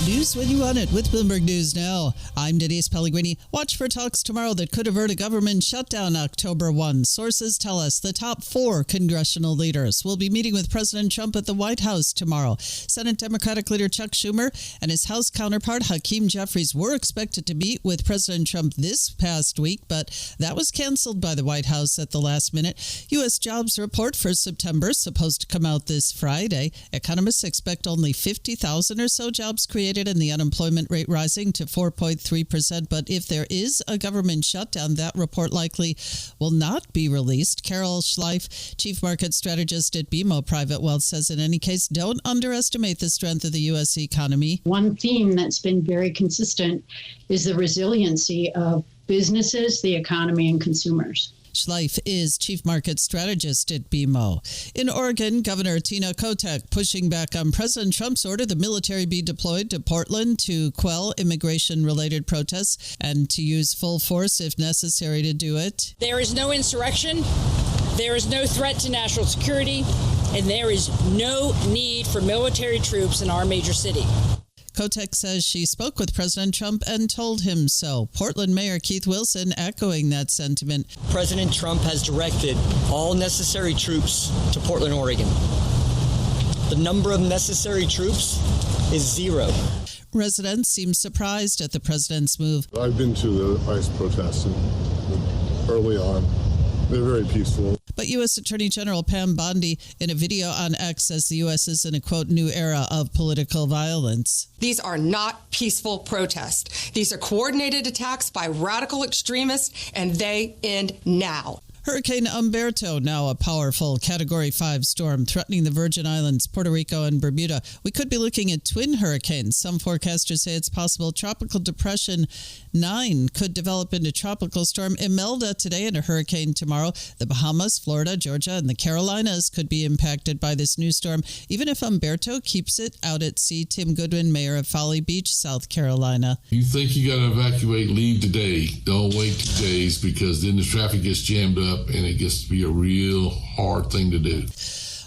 News when you want it with Bloomberg News Now. I'm Denise Pellegrini. Watch for talks tomorrow that could avert a government shutdown October 1. Sources tell us the top 4 congressional leaders will be meeting with President Trump at the White House tomorrow. Senate Democratic leader Chuck Schumer and his House counterpart Hakeem Jeffries were expected to meet with President Trump this past week, but that was canceled by the White House at the last minute. U.S. jobs report for September supposed to come out this Friday. Economists expect only 50,000 or so jobs created and the unemployment rate rising to 4.3%. But if there is a government shutdown, that report likely will not be released. Carol Schleif, chief market strategist at BMO Private Wealth, says in any case, don't underestimate the strength of the U.S. economy. One theme that's been very consistent is the resiliency of businesses, the economy, and consumers. Schleif is chief market strategist at BMO. In Oregon, Governor Tina Kotek pushing back on President Trump's order the military be deployed to Portland to quell immigration-related protests and to use full force if necessary to do it. There is no insurrection, there is no threat to national security, and there is no need for military troops in our major city. Kotek says she spoke with President Trump and told him so. Portland Mayor Keith Wilson echoing that sentiment. President Trump has directed all necessary troops to Portland, Oregon. The number of necessary troops is 0. Residents seem surprised at the president's move. I've been to the ICE protests early on. They're very peaceful. But U.S. Attorney General Pam Bondi in a video on X says the U.S. is in a, quote, new era of political violence. These are not peaceful protests. These are coordinated attacks by radical extremists, and they end now. Hurricane Umberto, now a powerful Category 5 storm threatening the Virgin Islands, Puerto Rico, and Bermuda. We could be looking at twin hurricanes. Some forecasters say it's possible Tropical Depression 9 could develop into Tropical Storm Imelda today and a hurricane tomorrow. The Bahamas, Florida, Georgia, and the Carolinas could be impacted by this new storm, even if Umberto keeps it out at sea. Tim Goodwin, mayor of Folly Beach, South Carolina. You think you got to evacuate, leave today. Don't wait 2 days because then the traffic gets jammed up and it gets to be a real hard thing to do.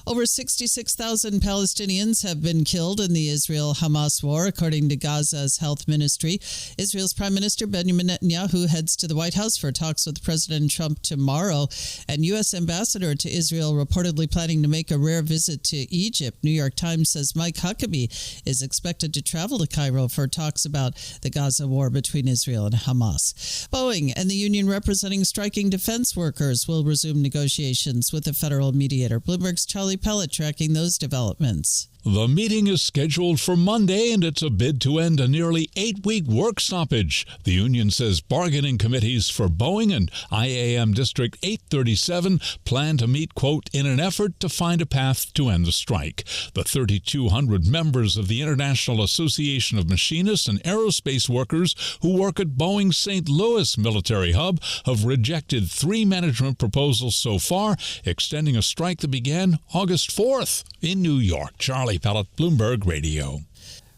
Over 66,000 Palestinians have been killed in the Israel-Hamas war, according to Gaza's health ministry. Israel's Prime Minister Benjamin Netanyahu heads to the White House for talks with President Trump tomorrow. And U.S. Ambassador to Israel reportedly planning to make a rare visit to Egypt. New York Times says Mike Huckabee is expected to travel to Cairo for talks about the Gaza war between Israel and Hamas. Boeing and the union representing striking defense workers will resume negotiations with a federal mediator. Bloomberg's Charlie Pellett tracking those developments. The meeting is scheduled for Monday, and it's a bid to end a nearly 8-week work stoppage. The union says bargaining committees for Boeing and IAM District 837 plan to meet, quote, in an effort to find a path to end the strike. The 3,200 members of the International Association of Machinists and Aerospace Workers who work at Boeing's St. Louis military hub have rejected 3 management proposals so far, extending a strike that began August 4th in New York. Charlie Pellett, Bloomberg Radio.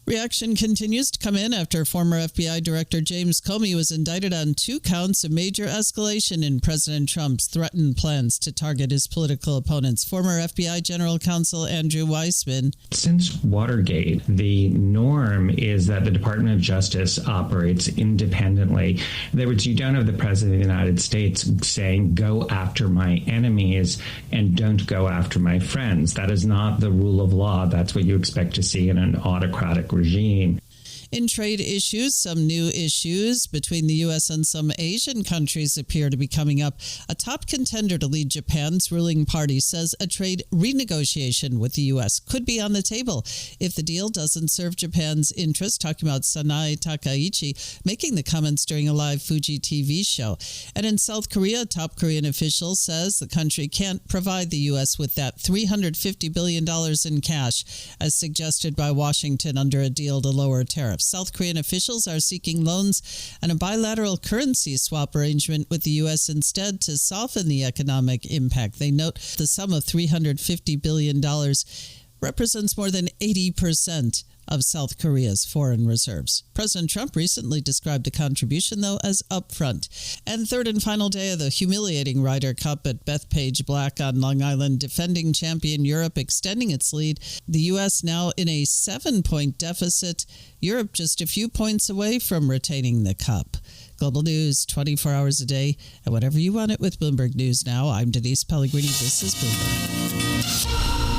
Reaction continues to come in after former FBI Director James Comey was indicted on 2 counts of major escalation in President Trump's threatened plans to target his political opponents. Former FBI General Counsel Andrew Weissman. Since Watergate, the norm is that the Department of Justice operates independently. In other words, you don't have the President of the United States saying, go after my enemies and don't go after my friends. That is not the rule of law. That's what you expect to see in an autocratic regime. In trade issues, some new issues between the U.S. and some Asian countries appear to be coming up. A top contender to lead Japan's ruling party says a trade renegotiation with the U.S. could be on the table if the deal doesn't serve Japan's interest, talking about Sanae Takaichi, making the comments during a live Fuji TV show. And in South Korea, a top Korean official says the country can't provide the U.S. with that $350 billion in cash, as suggested by Washington under a deal to lower tariffs. South Korean officials are seeking loans and a bilateral currency swap arrangement with the U.S. instead to soften the economic impact. They note the sum of $350 billion represents more than 80% of South Korea's foreign reserves. President Trump recently described the contribution, though, as upfront. And third and final day of the humiliating Ryder Cup at Bethpage Black on Long Island, defending champion Europe extending its lead. The U.S. now in a 7-point deficit. Europe just a few points away from retaining the cup. Global news 24 hours a day, and whatever you want it with Bloomberg News Now. I'm Denise Pellegrini. This is Bloomberg.